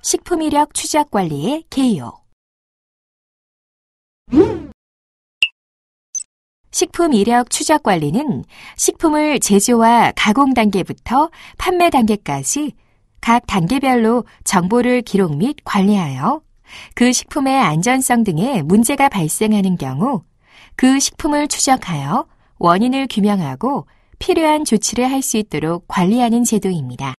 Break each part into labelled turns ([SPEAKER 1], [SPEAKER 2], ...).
[SPEAKER 1] 식품이력 추적 관리의 개요. 식품 이력 추적 관리는 식품을 제조와 가공 단계부터 판매 단계까지 각 단계별로 정보를 기록 및 관리하여 그 식품의 안전성 등의 문제가 발생하는 경우 그 식품을 추적하여 원인을 규명하고 필요한 조치를 할 수 있도록 관리하는 제도입니다.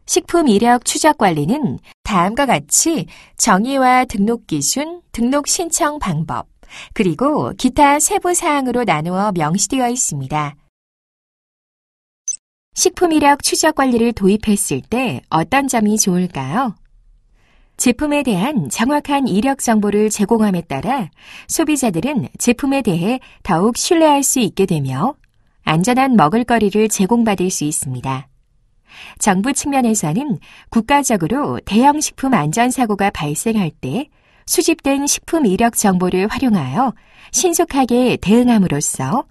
[SPEAKER 1] 식품 이력 추적 관리는 다음과 같이 정의와 등록 기준, 등록 신청 방법, 그리고 기타 세부 사항으로 나누어 명시되어 있습니다. 식품 이력 추적 관리를 도입했을 때 어떤 점이 좋을까요? 제품에 대한 정확한 이력 정보를 제공함에 따라 소비자들은 제품에 대해 더욱 신뢰할 수 있게 되며 안전한 먹을거리를 제공받을 수 있습니다. 정부 측면에서는 국가적으로 대형 식품 안전사고가 발생할 때 수집된 식품 이력 정보를 활용하여 신속하게 대응함으로써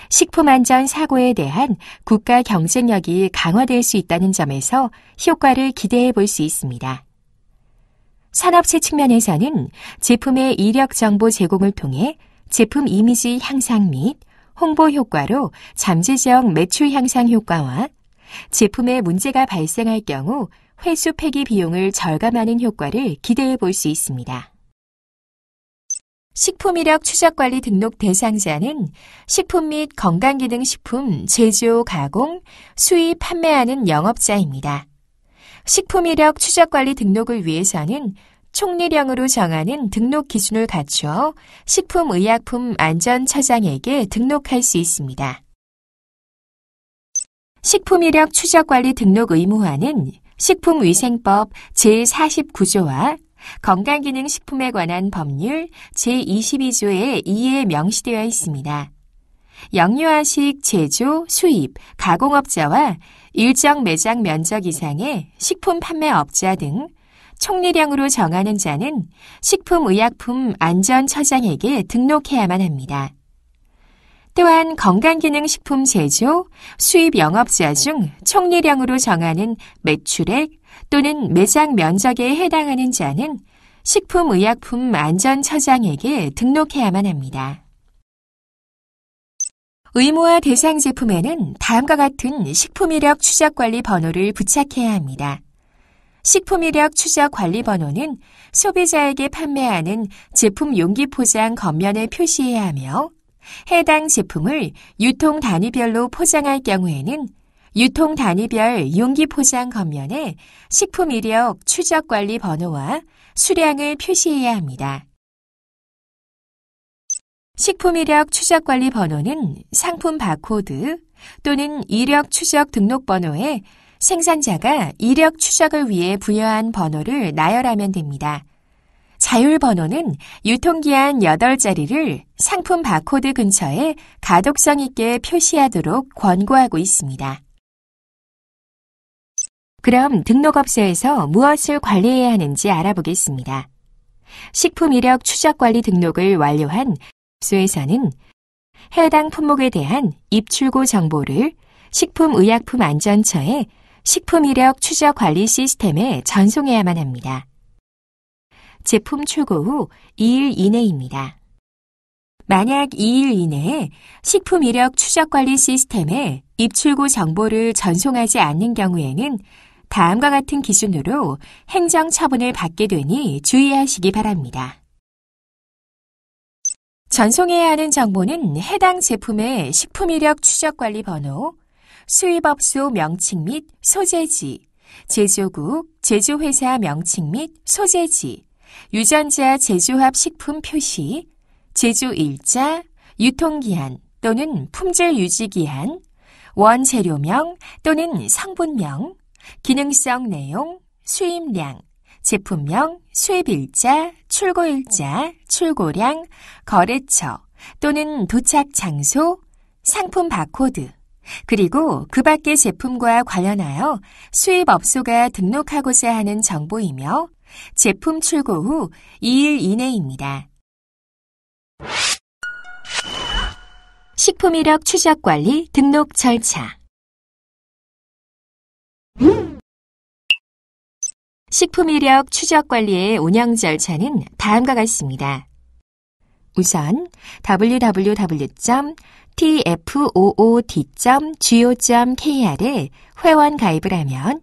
[SPEAKER 1] 식품 안전 사고에 대한 국가 경쟁력이 강화될 수 있다는 점에서 효과를 기대해 볼 수 있습니다. 산업체 측면에서는 제품의 이력 정보 제공을 통해 제품 이미지 향상 및 홍보 효과로 잠재적 매출 향상 효과와 제품에 문제가 발생할 경우 회수 폐기 비용을 절감하는 효과를 기대해 볼 수 있습니다. 식품 이력 추적 관리 등록 대상자는 식품 및 건강기능식품 제조, 가공, 수입, 판매하는 영업자입니다. 식품 이력 추적 관리 등록을 위해서는 총리령으로 정하는 등록 기준을 갖추어 식품의약품안전처장에게 등록할 수 있습니다. 식품 이력 추적 관리 등록 의무화는 식품위생법 제49조와 건강기능식품에 관한 법률 제22조의 2에 명시되어 있습니다. 영유아식 제조, 수입, 가공업자와 일정 매장 면적 이상의 식품 판매업자 등 총리령으로 정하는 자는 식품의약품안전처장에게 등록해야만 합니다. 또한 건강기능식품 제조, 수입 영업자 중 총리령으로 정하는 매출액 또는 매장 면적에 해당하는 자는 식품의약품안전처장에게 등록해야만 합니다. 의무화 대상 제품에는 다음과 같은 식품이력 추적관리 번호를 부착해야 합니다. 식품이력 추적관리 번호는 소비자에게 판매하는 제품 용기 포장 겉면에 표시해야 하며 해당 제품을 유통 단위별로 포장할 경우에는 유통 단위별 용기 포장 겉면에 식품 이력 추적 관리 번호와 수량을 표시해야 합니다. 식품 이력 추적 관리 번호는 상품 바코드 또는 이력 추적 등록 번호에 생산자가 이력 추적을 위해 부여한 번호를 나열하면 됩니다. 자율 번호는 유통기한 8자리를 상품 바코드 근처에 가독성 있게 표시하도록 권고하고 있습니다. 그럼 등록업소에서 무엇을 관리해야 하는지 알아보겠습니다. 식품 이력 추적 관리 등록을 완료한 업소에서는 해당 품목에 대한 입출고 정보를 식품의약품안전처의 식품 이력 추적 관리 시스템에 전송해야만 합니다. 제품 출고 후 2일 이내입니다. 만약 2일 이내에 식품 이력 추적 관리 시스템에 입출고 정보를 전송하지 않는 경우에는 다음과 같은 기준으로 행정 처분을 받게 되니 주의하시기 바랍니다. 전송해야 하는 정보는 해당 제품의 식품 이력 추적 관리 번호, 수입업소 명칭 및 소재지, 제조국, 제조회사 명칭 및 소재지, 유전자 제조합 식품 표시, 제조일자, 유통기한 또는 품질 유지기한, 원재료명 또는 성분명, 기능성 내용, 수입량, 제품명, 수입일자, 출고일자, 출고량, 거래처 또는 도착 장소, 상품 바코드, 그리고 그 밖의 제품과 관련하여 수입업소가 등록하고자 하는 정보이며 제품 출고 후 2일 이내입니다. 식품 이력 추적 관리 등록 절차. 식품이력 추적관리의 운영 절차는 다음과 같습니다. 우선 www.tfood.go.kr에 회원 가입을 하면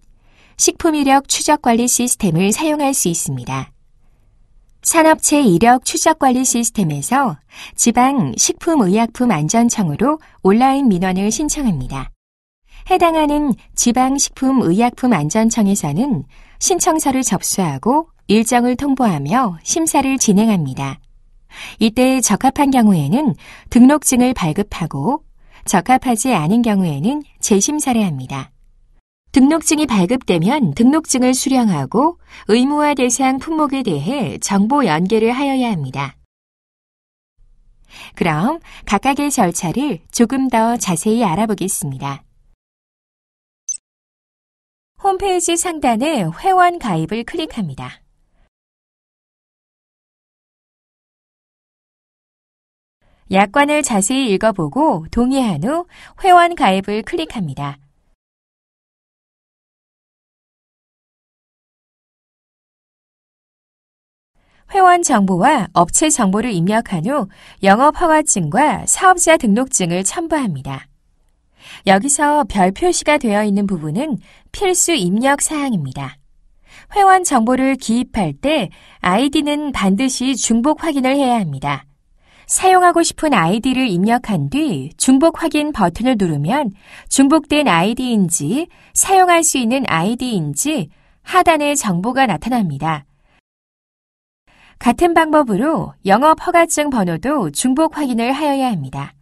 [SPEAKER 1] 식품이력 추적관리 시스템을 사용할 수 있습니다. 산업체 이력 추적관리 시스템에서 지방 식품의약품안전청으로 온라인 민원을 신청합니다. 해당하는 지방식품의약품안전청에서는 신청서를 접수하고 일정을 통보하며 심사를 진행합니다. 이때 적합한 경우에는 등록증을 발급하고 적합하지 않은 경우에는 재심사를 합니다. 등록증이 발급되면 등록증을 수령하고 의무화 대상 품목에 대해 정보 연계를 하여야 합니다. 그럼 각각의 절차를 조금 더 자세히 알아보겠습니다. 홈페이지 상단에 회원 가입을 클릭합니다. 약관을 자세히 읽어보고 동의한 후 회원 가입을 클릭합니다. 회원 정보와 업체 정보를 입력한 후 영업허가증과 사업자 등록증을 첨부합니다. 여기서 별 표시가 되어 있는 부분은 필수 입력 사항입니다. 회원 정보를 기입할 때 아이디는 반드시 중복 확인을 해야 합니다. 사용하고 싶은 아이디를 입력한 뒤 중복 확인 버튼을 누르면 중복된 아이디인지 사용할 수 있는 아이디인지 하단에 정보가 나타납니다. 같은 방법으로 영업허가증 번호도 중복 확인을 하여야 합니다.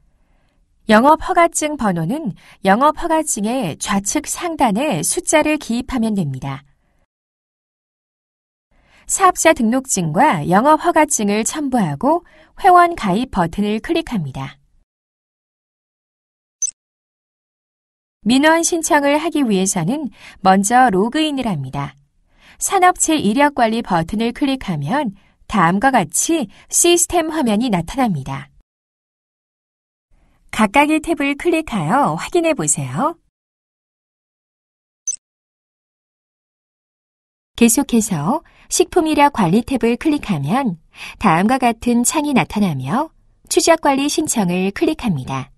[SPEAKER 1] 영업허가증 번호는 영업허가증의 좌측 상단에 숫자를 기입하면 됩니다. 사업자 등록증과 영업허가증을 첨부하고 회원 가입 버튼을 클릭합니다. 민원 신청을 하기 위해서는 먼저 로그인을 합니다. 산업체 이력관리 버튼을 클릭하면 다음과 같이 시스템 화면이 나타납니다. 각각의 탭을 클릭하여 확인해 보세요. 계속해서 식품이력 관리 탭을 클릭하면 다음과 같은 창이 나타나며 추적관리 신청을 클릭합니다.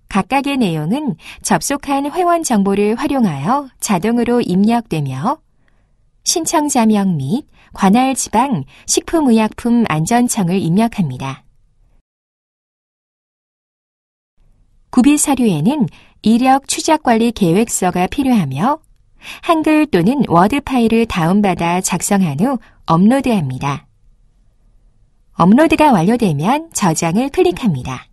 [SPEAKER 1] 각각의 내용은 접속한 회원 정보를 활용하여 자동으로 입력되며 신청자명 및 관할 지방 식품의약품 안전청을 입력합니다. 구비 서류에는 이력 추적관리 계획서가 필요하며 한글 또는 워드 파일을 다운받아 작성한 후 업로드합니다. 업로드가 완료되면 저장을 클릭합니다.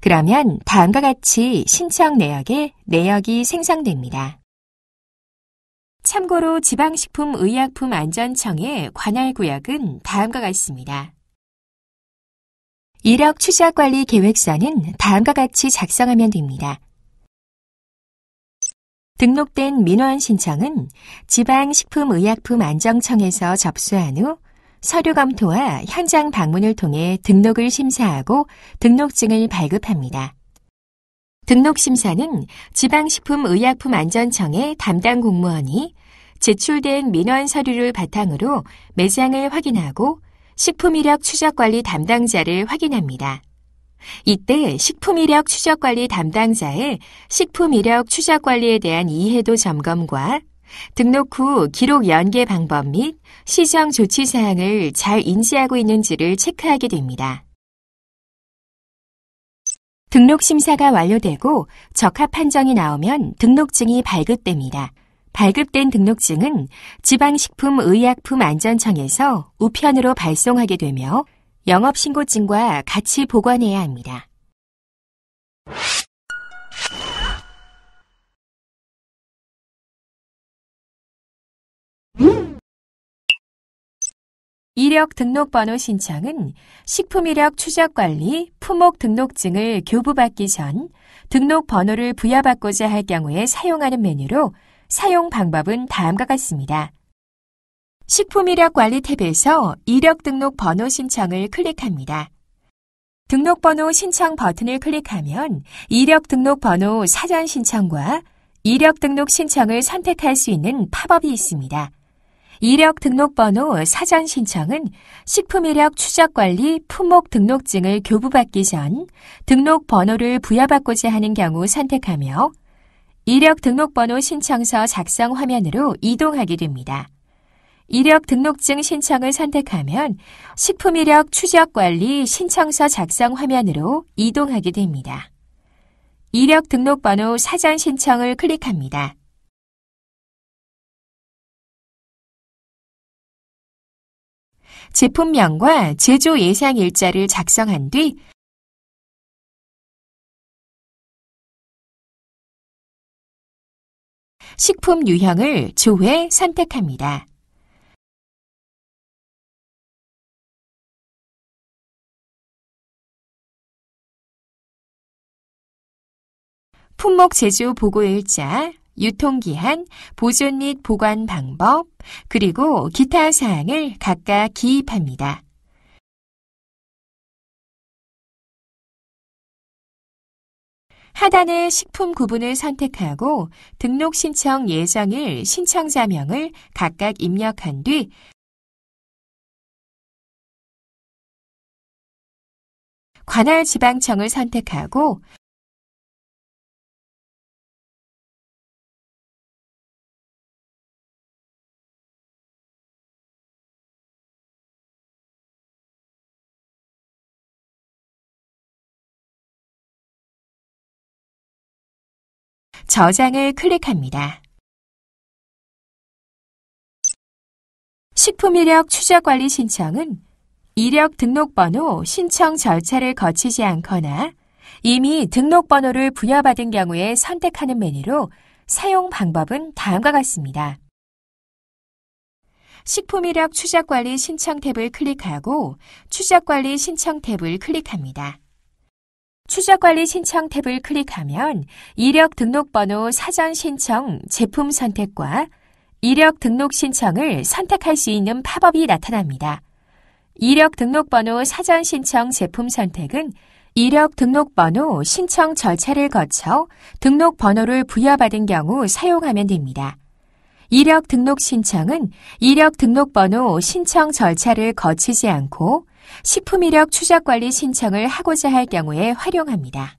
[SPEAKER 1] 그러면 다음과 같이 신청 내역에 내역이 생성됩니다. 참고로 지방식품의약품안전청의 관할 구역은 다음과 같습니다. 이력 추적관리 계획서는 다음과 같이 작성하면 됩니다. 등록된 민원 신청은 지방식품의약품안전청에서 접수한 후 서류 검토와 현장 방문을 통해 등록을 심사하고 등록증을 발급합니다. 등록 심사는 지방식품의약품안전청의 담당 공무원이 제출된 민원 서류를 바탕으로 매장을 확인하고 식품이력 추적관리 담당자를 확인합니다. 이때 식품이력 추적관리 담당자의 식품이력 추적관리에 대한 이해도 점검과 등록 후 기록 연계 방법 및 시정 조치 사항을 잘 인지하고 있는지를 체크하게 됩니다. 등록 심사가 완료되고 적합 판정이 나오면 등록증이 발급됩니다. 발급된 등록증은 지방식품의약품안전청에서 우편으로 발송하게 되며 영업신고증과 같이 보관해야 합니다. 이력 등록번호 신청은 식품이력 추적관리 품목 등록증을 교부받기 전 등록번호를 부여받고자 할 경우에 사용하는 메뉴로 사용 방법은 다음과 같습니다. 식품이력 관리 탭에서 이력 등록 번호 신청을 클릭합니다. 등록번호 신청 버튼을 클릭하면 이력 등록 번호 사전 신청과 이력 등록 신청을 선택할 수 있는 팝업이 있습니다. 이력 등록번호 사전 신청은 식품이력 추적관리 품목 등록증을 교부받기 전 등록번호를 부여받고자 하는 경우 선택하며 이력 등록번호 신청서 작성 화면으로 이동하게 됩니다. 이력 등록증 신청을 선택하면 식품이력 추적관리 신청서 작성 화면으로 이동하게 됩니다. 이력 등록번호 사전 신청을 클릭합니다. 제품명과 제조 예상 일자를 작성한 뒤 식품 유형을 조회 선택합니다. 품목 제조 보고일자, 유통기한, 보존 및 보관 방법, 그리고 기타 사항을 각각 기입합니다. 하단의 식품 구분을 선택하고 등록 신청 예정일 신청자명을 각각 입력한 뒤 관할 지방청을 선택하고 저장을 클릭합니다. 식품이력 추적관리 신청은 이력 등록번호 신청 절차를 거치지 않거나 이미 등록번호를 부여받은 경우에 선택하는 메뉴로 사용 방법은 다음과 같습니다. 식품이력 추적관리 신청 탭을 클릭하고 추적관리 신청 탭을 클릭합니다. 추적관리 신청 탭을 클릭하면 이력 등록번호 사전 신청 제품 선택과 이력 등록 신청을 선택할 수 있는 팝업이 나타납니다. 이력 등록번호 사전 신청 제품 선택은 이력 등록번호 신청 절차를 거쳐 등록번호를 부여받은 경우 사용하면 됩니다. 이력 등록 신청은 이력 등록번호 신청 절차를 거치지 않고 식품이력 추적관리 신청을 하고자 할 경우에 활용합니다.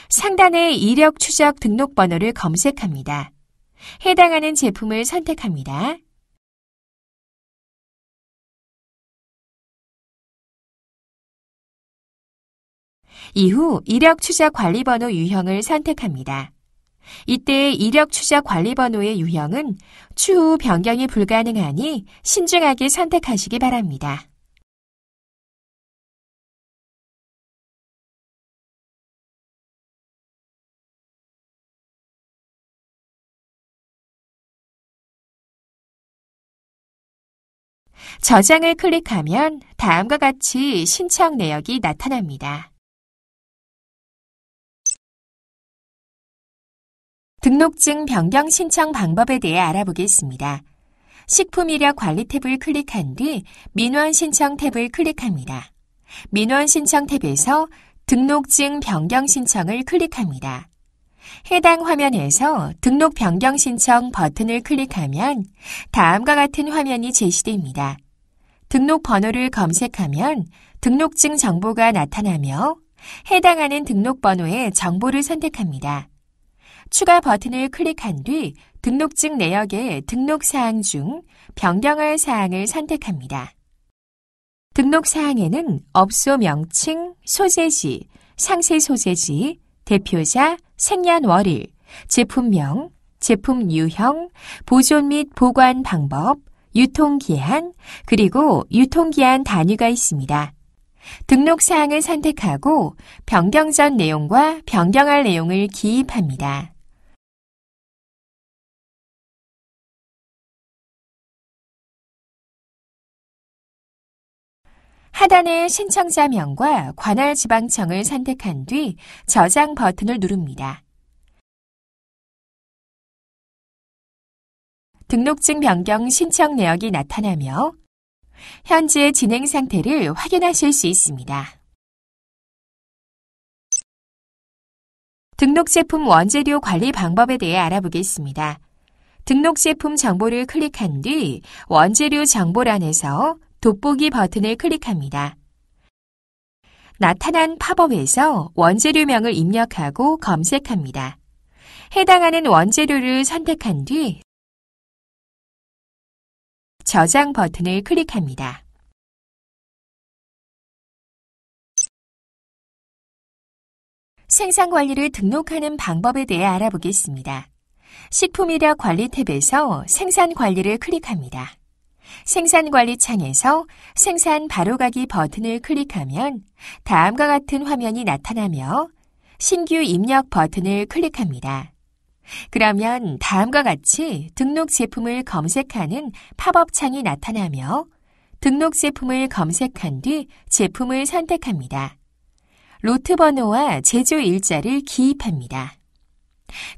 [SPEAKER 1] 상단의 이력 추적 등록번호를 검색합니다. 해당하는 제품을 선택합니다. 이후 이력 추적 관리번호 유형을 선택합니다. 이때 이력 추적 관리번호의 유형은 추후 변경이 불가능하니 신중하게 선택하시기 바랍니다. 저장을 클릭하면 다음과 같이 신청 내역이 나타납니다. 등록증 변경 신청 방법에 대해 알아보겠습니다. 식품이력 관리 탭을 클릭한 뒤 민원 신청 탭을 클릭합니다. 민원 신청 탭에서 등록증 변경 신청을 클릭합니다. 해당 화면에서 등록 변경 신청 버튼을 클릭하면 다음과 같은 화면이 제시됩니다. 등록 번호를 검색하면 등록증 정보가 나타나며 해당하는 등록 번호의 정보를 선택합니다. 추가 버튼을 클릭한 뒤 등록증 내역의 등록 사항 중 변경할 사항을 선택합니다. 등록 사항에는 업소 명칭, 소재지, 상세 소재지, 대표자, 생년월일, 제품명, 제품 유형, 보존 및 보관 방법, 유통기한, 그리고 유통기한 단위가 있습니다. 등록 사항을 선택하고 변경 전 내용과 변경할 내용을 기입합니다. 하단의 신청자명과 관할 지방청을 선택한 뒤 저장 버튼을 누릅니다. 등록증 변경 신청 내역이 나타나며 현재 진행 상태를 확인하실 수 있습니다. 등록 제품 원재료 관리 방법에 대해 알아보겠습니다. 등록 제품 정보를 클릭한 뒤 원재료 정보란에서 돋보기 버튼을 클릭합니다. 나타난 팝업에서 원재료명을 입력하고 검색합니다. 해당하는 원재료를 선택한 뒤 저장 버튼을 클릭합니다. 생산관리를 등록하는 방법에 대해 알아보겠습니다. 식품이력 관리 탭에서 생산관리를 클릭합니다. 생산관리 창에서 생산 바로가기 버튼을 클릭하면 다음과 같은 화면이 나타나며 신규 입력 버튼을 클릭합니다. 그러면 다음과 같이 등록 제품을 검색하는 팝업 창이 나타나며 등록 제품을 검색한 뒤 제품을 선택합니다. 로트 번호와 제조 일자를 기입합니다.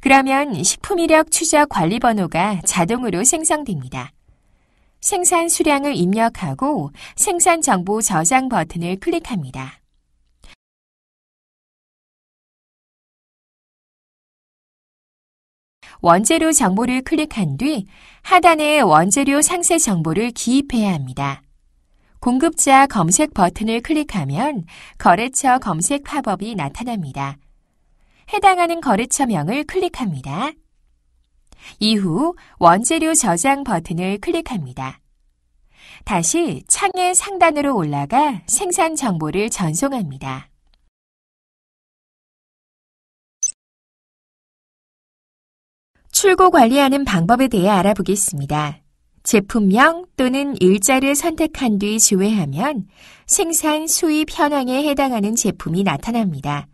[SPEAKER 1] 그러면 식품이력 추적 관리 번호가 자동으로 생성됩니다. 생산 수량을 입력하고 생산 정보 저장 버튼을 클릭합니다. 원재료 정보를 클릭한 뒤 하단에 원재료 상세 정보를 기입해야 합니다. 공급자 검색 버튼을 클릭하면 거래처 검색 팝업이 나타납니다. 해당하는 거래처명을 클릭합니다. 이후 원재료 저장 버튼을 클릭합니다. 다시 창의 상단으로 올라가 생산 정보를 전송합니다. 출고 관리하는 방법에 대해 알아보겠습니다. 제품명 또는 일자를 선택한 뒤 지회하면 생산 수입 현황에 해당하는 제품이 나타납니다.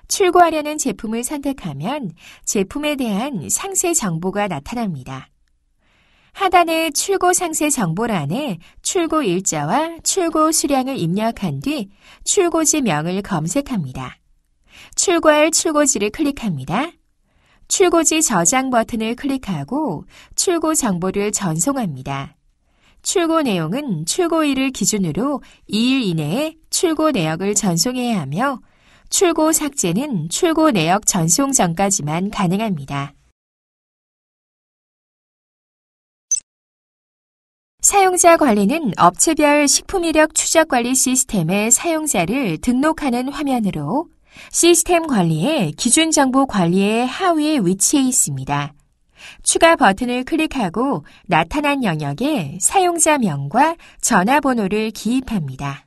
[SPEAKER 1] 출고하려는 제품을 선택하면 제품에 대한 상세 정보가 나타납니다. 하단의 출고 상세 정보란에 출고 일자와 출고 수량을 입력한 뒤 출고지 명을 검색합니다. 출고할 출고지를 클릭합니다. 출고지 저장 버튼을 클릭하고 출고 정보를 전송합니다. 출고 내용은 출고일을 기준으로 2일 이내에 출고 내역을 전송해야 하며 출고 삭제는 출고 내역 전송 전까지만 가능합니다. 사용자 관리는 업체별 식품이력 추적 관리 시스템의 사용자를 등록하는 화면으로 시스템 관리의 기준 정보 관리의 하위에 위치해 있습니다. 추가 버튼을 클릭하고 나타난 영역에 사용자명과 전화번호를 기입합니다.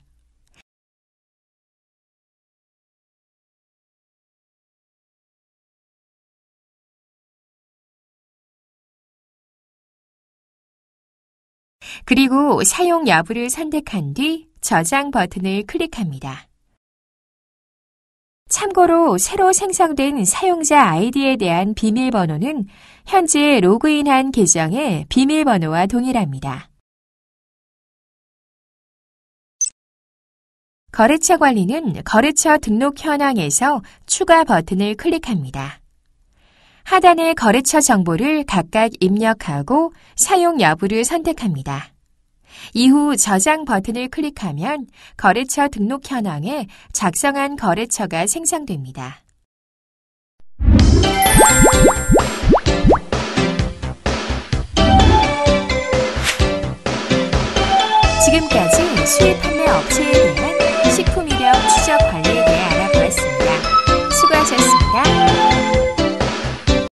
[SPEAKER 1] 그리고 사용 여부를 선택한 뒤 저장 버튼을 클릭합니다. 참고로 새로 생성된 사용자 아이디에 대한 비밀번호는 현재 로그인한 계정의 비밀번호와 동일합니다. 거래처 관리는 거래처 등록 현황에서 추가 버튼을 클릭합니다. 하단의 거래처 정보를 각각 입력하고 사용 여부를 선택합니다. 이후 저장 버튼을 클릭하면 거래처 등록 현황에 작성한 거래처가 생성됩니다. 지금까지 수입 판매 업체에 대한 식품 이력 추적